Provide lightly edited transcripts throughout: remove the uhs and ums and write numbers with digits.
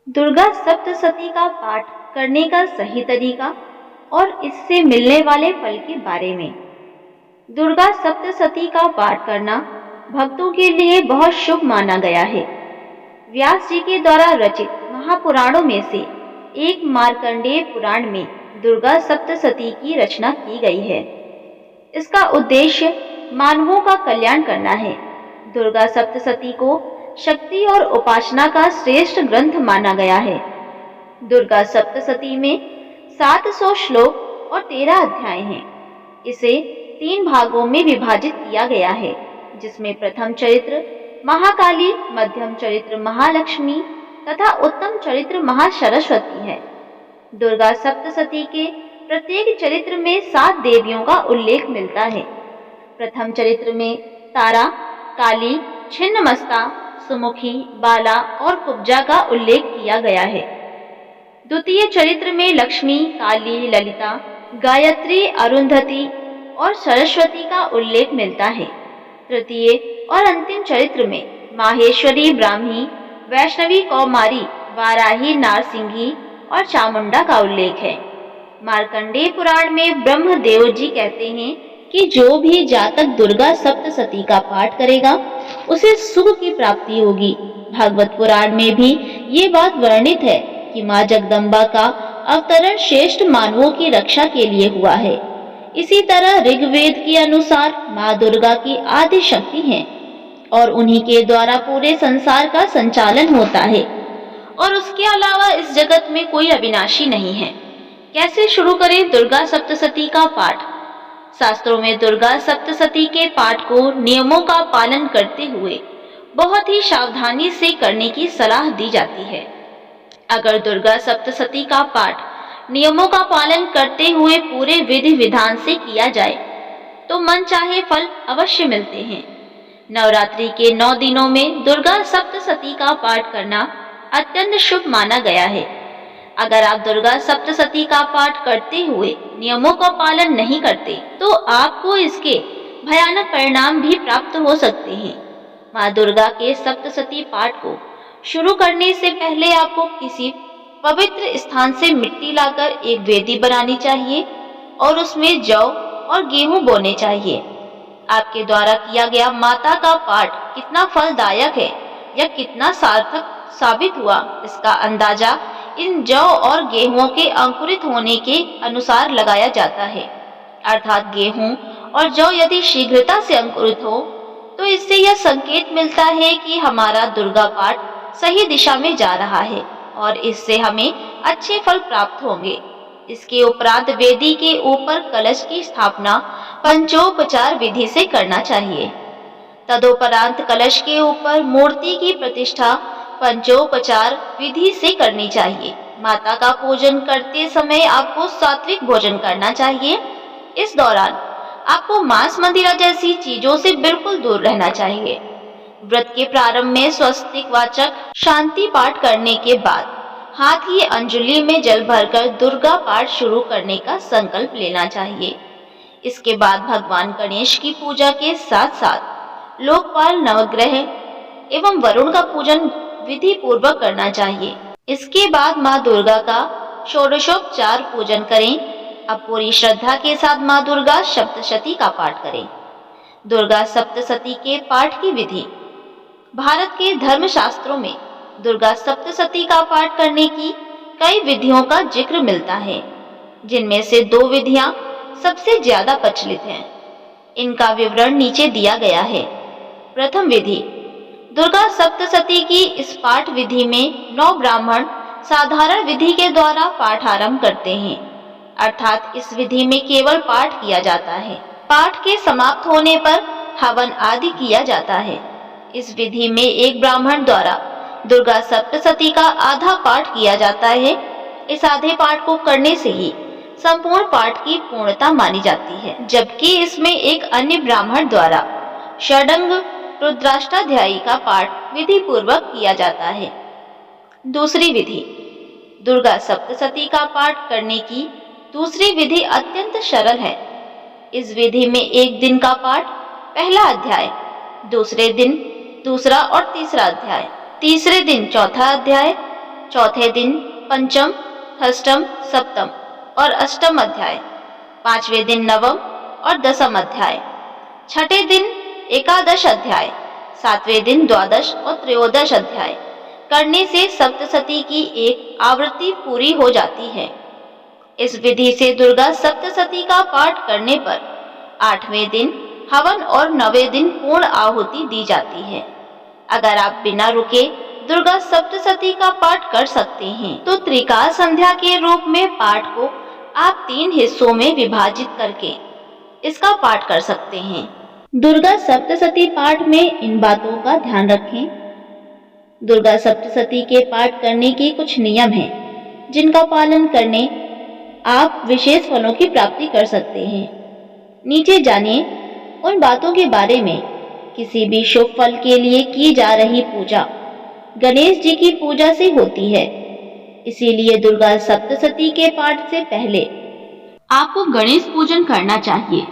दुर्गा सप्तशती का पाठ करने का सही तरीका और इससे मिलने वाले फल के बारे में। दुर्गा सप्तशती का पाठ करना भक्तों के लिए बहुत शुभ माना गया है। व्यास जी के द्वारा रचित महापुराणों में से एक मार्कंडेय पुराण में दुर्गा सप्तशती की रचना की गई है। इसका उद्देश्य मानवों का कल्याण करना है। दुर्गा सप्तशती को शक्ति और उपासना का श्रेष्ठ ग्रंथ माना गया है। दुर्गा सप्तशती में 700 श्लोक और 13 अध्याय हैं। इसे 3 भागों में विभाजित किया गया है, जिसमें प्रथम चरित्र महाकाली, मध्यम चरित्र महालक्ष्मी तथा उत्तम चरित्र महासरस्वती है। दुर्गा सप्तशती के प्रत्येक चरित्र में 7 देवियों का उल्लेख मिलता है। प्रथम चरित्र में तारा, काली, छिन्नमस्ता, सुमुखी, बाला और कुब्जा का उल्लेख किया गया है। द्वितीय चरित्र में लक्ष्मी, काली, ललिता, गायत्री, अरुंधति और सरस्वती का उल्लेख मिलता है। तृतीय और अंतिम चरित्र में माहेश्वरी, ब्राह्मी, वैष्णवी, कौमारी, वाराही, नारसिंही और चामुंडा का उल्लेख है। मार्कंडेय पुराण में ब्रह्मदेव जी कहते हैं कि जो भी जातक दुर्गा सप्तशती का पाठ करेगा उसे सुख की प्राप्ति होगी। भागवत पुराण में भी ये बात वर्णित है कि माँ जगदम्बा का अवतरण श्रेष्ठ मानवों की रक्षा के लिए हुआ है। इसी तरह ऋग्वेद के अनुसार माँ दुर्गा की आदि शक्ति है और उन्हीं के द्वारा पूरे संसार का संचालन होता है और उसके अलावा इस जगत में कोई अविनाशी नहीं है। कैसे शुरू करें दुर्गा सप्तशती का पाठ? शास्त्रों में दुर्गा सप्तशती के पाठ को नियमों का पालन करते हुए बहुत ही सावधानी से करने की सलाह दी जाती है। अगर दुर्गा सप्तशती का पाठ नियमों का पालन करते हुए पूरे विधि विधान से किया जाए तो मन चाहे फल अवश्य मिलते हैं। नवरात्रि के 9 दिनों में दुर्गा सप्तशती का पाठ करना अत्यंत शुभ माना गया है। अगर आप दुर्गा सप्तशती का पाठ करते हुए नियमों का पालन नहीं करते तो आपको इसके भयानक परिणाम भी प्राप्त हो सकते हैं। माँ दुर्गा के सप्तशती पाठ को शुरू करने से पहले आपको किसी पवित्र स्थान से मिट्टी लाकर एक वेदी बनानी चाहिए और उसमें जौ और गेहूं बोने चाहिए। आपके द्वारा किया गया माता का पाठ कितना फलदायक है या कितना सार्थक साबित हुआ, इसका अंदाजा इन जौ और गेहूं के अंकुरित होने के अनुसार लगाया जाता है। अर्थात गेहूं और जौ यदि शीघ्रता से अंकुरित हो तो इससे यह संकेत मिलता है कि हमारा दुर्गा पाठ सही दिशा में जा रहा है और इससे हमें अच्छे फल प्राप्त होंगे। इसके उपरांत वेदी के ऊपर कलश की स्थापना पंचोपचार विधि से करना चाहिए। तदोपरांत कलश के ऊपर मूर्ति की प्रतिष्ठा पंचोपचार विधि से करनी चाहिए। माता का पूजन करते समय आपको सात्विक भोजन करना चाहिए। इस दौरान आपको मांस, मदिरा जैसी चीजों से बिल्कुल दूर रहना चाहिए। व्रत के प्रारंभ में स्वस्तिक वाचक शांति पाठ करने के बाद हाथ की अंजलि में जल भरकर दुर्गा पाठ शुरू करने का संकल्प लेना चाहिए। इसके बाद भगवान गणेश की पूजा के साथ साथ लोकपाल, नवग्रह एवं वरुण का पूजन विधि पूर्वक करना चाहिए। इसके बाद माँ दुर्गा का षोडशोपचार पूजन करें। अब पूरी श्रद्धा के साथ माँ दुर्गा सप्तशती का पाठ करें। दुर्गा सप्तशती के पाठ की विधि। भारत के धर्म शास्त्रों में दुर्गा सप्तशती का पाठ करने की कई विधियों का जिक्र मिलता है, जिनमें से 2 विधियां सबसे ज्यादा प्रचलित हैं। इनका विवरण नीचे दिया गया है। प्रथम विधि। दुर्गा सप्तशती की इस पाठ विधि में 9 ब्राह्मण साधारण विधि के द्वारा पाठ आरंभ करते हैं, अर्थात इस विधि में केवल पाठ किया जाता है। पाठ के समाप्त होने पर हवन आदि किया जाता है। इस विधि में एक ब्राह्मण द्वारा दुर्गा सप्तशती का आधा पाठ किया जाता है। इस आधे पाठ को करने से ही संपूर्ण पाठ की पूर्णता मानी जाती है, जबकि इसमें एक अन्य ब्राह्मण द्वारा षडंग रुद्राष्टाध्यायी का पाठ विधि पूर्वक किया जाता है। दूसरी विधि। दुर्गा सप्तशती का पाठ करने की दूसरी विधि अत्यंत सरल है। इस विधि में एक दिन का पाठ पहला अध्याय, दूसरे दिन दूसरा और तीसरा अध्याय, तीसरे दिन चौथा अध्याय, चौथे दिन पंचम, षष्ठम, सप्तम और अष्टम अध्याय, पांचवें दिन नवम और दसम अध्याय, छठे दिन एकादश अध्याय, सातवें दिन द्वादश और त्रयोदश अध्याय करने से सप्तशती की एक आवृत्ति पूरी हो जाती है। इस विधि से दुर्गा सप्तशती का पाठ करने पर आठवें दिन हवन और नवें दिन पूर्ण आहुति दी जाती है। अगर आप बिना रुके दुर्गा सप्तशती का पाठ कर सकते हैं तो त्रिकाल संध्या के रूप में पाठ को आप 3 हिस्सों में विभाजित करके इसका पाठ कर सकते हैं। दुर्गा सप्तशती पाठ में इन बातों का ध्यान रखें। दुर्गा सप्तशती के पाठ करने के कुछ नियम हैं जिनका पालन करने आप विशेष फलों की प्राप्ति कर सकते हैं। नीचे जानिए उन बातों के बारे में। किसी भी शुभ फल के लिए की जा रही पूजा गणेश जी की पूजा से होती है, इसीलिए दुर्गा सप्तशती के पाठ से पहले आपको गणेश पूजन करना चाहिए।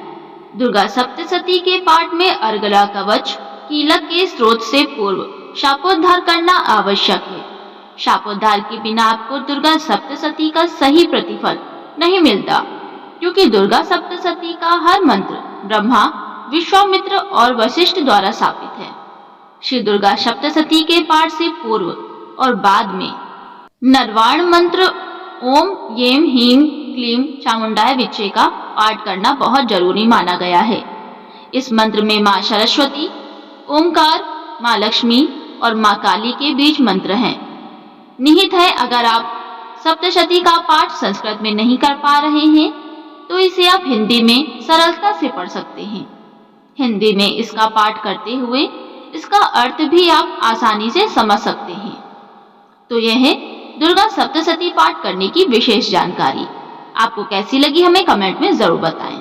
दुर्गा सप्तशती के पाठ में अर्गला कवच कीलक के स्रोत से पूर्व शापोद्धार करना आवश्यक है। शापोद्धार के बिना आपको दुर्गा सप्तशती का सही प्रतिफल नहीं मिलता, क्योंकि दुर्गा सप्तशती का हर मंत्र ब्रह्मा, विश्वामित्र और वशिष्ठ द्वारा स्थापित है। श्री दुर्गा सप्तशती के पाठ से पूर्व और बाद में नरवाण मंत्र ओम येम हीम क्लीम चामुंडाय विच्चे का पाठ करना बहुत जरूरी माना गया है। इस मंत्र में माँ सरस्वती, ओमकार, माँ लक्ष्मी और माँ काली के बीच मंत्र हैं। निहित है अगर आप सप्तशती का पाठ संस्कृत में नहीं कर पा रहे हैं तो इसे आप हिंदी में सरलता से पढ़ सकते हैं। हिंदी में इसका पाठ करते हुए इसका अर्थ भी आप आसानी से समझ सकते हैं। तो यह है दुर्गा सप्तशती पाठ करने की विशेष जानकारी। आपको कैसी लगी हमें कमेंट में जरूर बताएं।